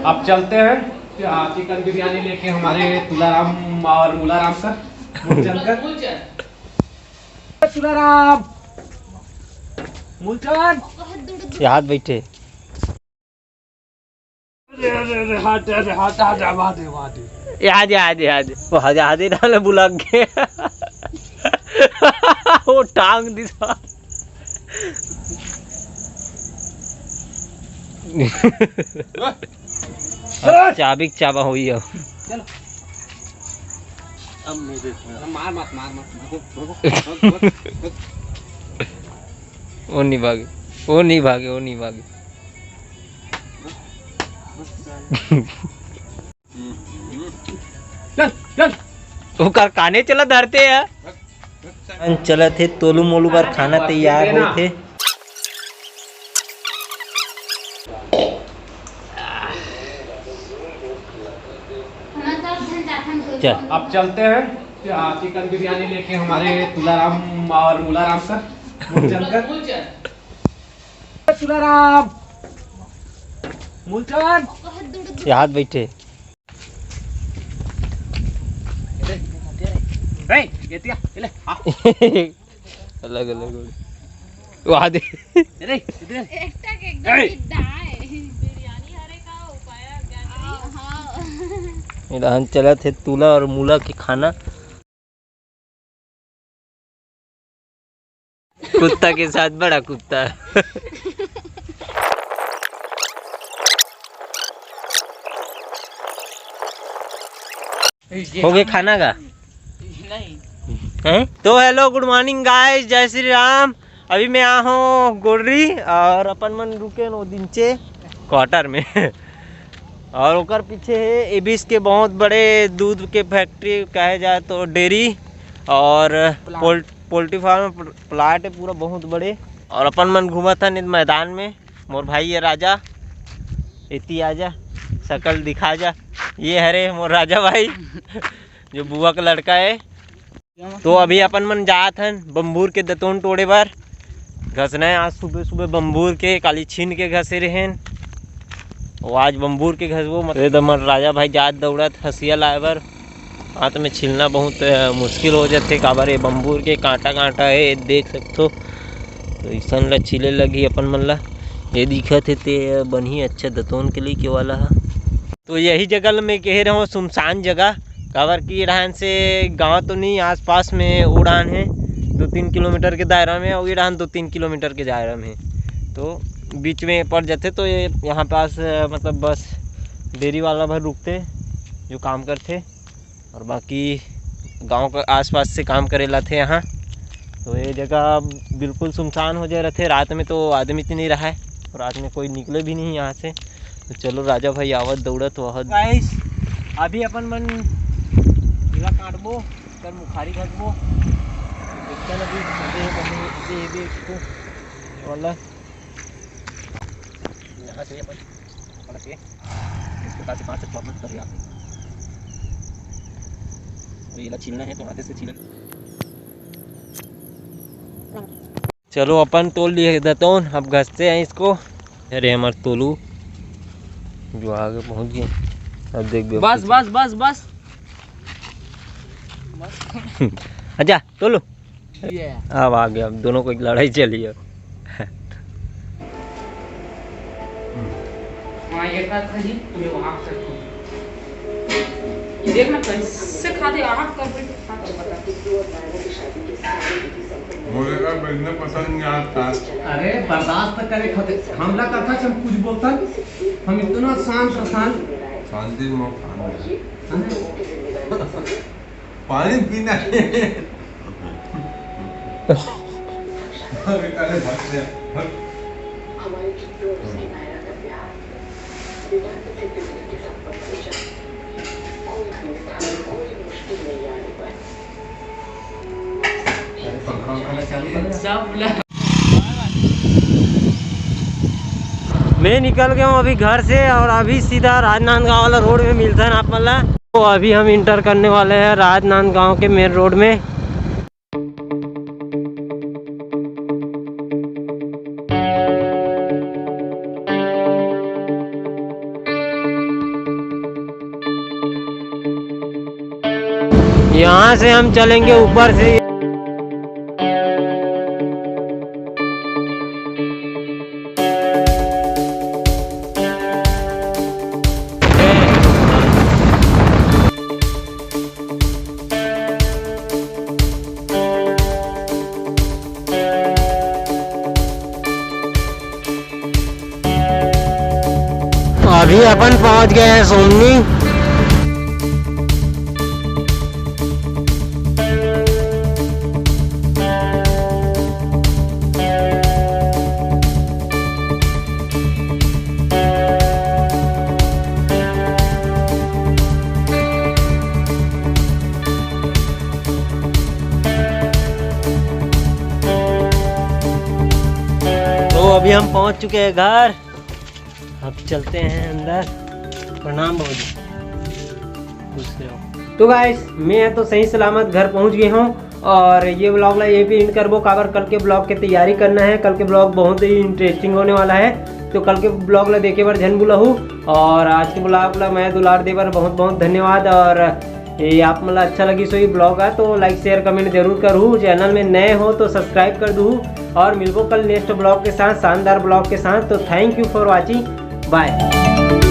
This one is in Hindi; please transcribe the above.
अब चलते हैं चिकन बिरयानी लेके हमारे तुलाराम और मुलाराम सर मूलचंद तुलाराम मूलचंद यहाँ बैठे याद वो हजादे डाले बुला के वो टांग दिशा चाबी चाबा हुई है। चलो अब मार मत वो नहीं भागे चल वो काने चला धरते हैं चला थे तोलू मोलू बार खाना तैयार हो थे। चल अब चलते हैं चिकन बिरयानी लेके हमारे तुलाराम और मुलाराम सर मूलचंद तुलाराम मूलचंद यहाँ बैठे अलग वहाँ दे हम चला थे तुला और मूला के खाना कुत्ता के साथ बड़ा कुत्ता हो गए खाना का नहीं तो हेलो गुड मॉर्निंग गाइस जय श्री राम। अभी मैं आया हूँ गोर्री और अपन मन रुके नो दिनचे क्वार्टर में और ओकर पीछे है एबिस के बहुत बड़े दूध के फैक्ट्री कहे जाए तो डेयरी और पोल्ट्री फार्म प्लाट है पूरा बहुत बड़े। और अपन मन घूमा था नित मैदान में। मोर भाई है राजा इतनी आजा शकल दिखा जा ये हरे मोर राजा भाई जो बुआ का लड़का है। तो अभी अपन मन जात हन बम्बूर के दतोन तोड़े बार घसना है। आज सुबह सुबह बम्बूर के काली छीन के घसे रहें वो आज बम्बूर के घसबो मतलब राजा भाई जात दौड़त हसिया लाए बर हाथ में छिलना बहुत मुश्किल हो जाते काबर ये बम्बूर के कांटा है देख सकते। तो ऐसा ला छिले लगी अपन मन ला ये दिखत है ते बनी अच्छा दतोन के लिए के वाला है। तो यही जगह मैं कह रहा हूँ सुनसान जगह काबर की इड़ान से गांव तो नहीं आसपास में उड़ान है 2-3 किलोमीटर के दायरा में और इड़ान 2-3 किलोमीटर के दायरा में तो बीच में पड़ जाते। तो ये यहाँ पास मतलब बस डेयरी वाला भर रुकते जो काम करते और बाकी गांव के आसपास से काम करे लाते यहाँ। तो ये जगह बिल्कुल सुनसान हो जाए रहते रात में तो आदमी तो नहीं रहा है और रात में कोई निकले भी नहीं यहाँ से। तो चलो राजा भाई आवत दौड़त वह गाइस अभी अपन मन नीला काटबो कर मुखारी घसबो वाला यहाँ से अपन पड़ के इसके पास 5 प्रॉब्लम कर आते तो ये छीलना है तो हाथ से छीलना। चलो अपन तोल लिए दतौन अब घसते हैं इसको। अरे हमारे तोलू जो आगे पहुंच गए अब देख बस बस बस बस अच्छा तोलू अब आ गया। अब दोनों को एक लड़ाई चली है। देखना कैसे खाते आग कर बोलेगा बैठना पसंद नहीं आता। अरे बर्दाश्त करे खाते हमला करता हम कुछ बोलता हम इतना शांति में पानी पीना मैं निकल गया हूँ अभी घर से और अभी सीधा राजनांदगांव वाला रोड में मिलता है आप मला। तो अभी हम इंटर करने वाले हैं राजनांदगांव के मेन रोड में। यहाँ से हम चलेंगे ऊपर से। अभी अपन पहुंच गए हैं सोमनी। तो अभी हम पहुंच चुके हैं घर। अब चलते हैं अंदर। प्रणाम बाबूजी। खुश रहो। तो गाइस मैं तो सही सलामत घर पहुंच गया हूं और ये ब्लॉग ला ये भी इन करबो काबर कल के ब्लॉग की तैयारी करना है। कल के ब्लॉग बहुत ही इंटरेस्टिंग होने वाला है, तो कल के ब्लॉग ला देखे बार जन बुलाहू। और आज के ब्लॉग ला मैं दुलार दे बार बहुत बहुत धन्यवाद। और ये आप मतलब अच्छा लगी सो ये ब्लॉग है तो लाइक शेयर कमेंट जरूर करूँ। चैनल में नए हो तो सब्सक्राइब कर दूँ और मिलबो कल नेक्स्ट ब्लॉग के साथ, शानदार ब्लॉग के साथ। तो thank you for watching, bye.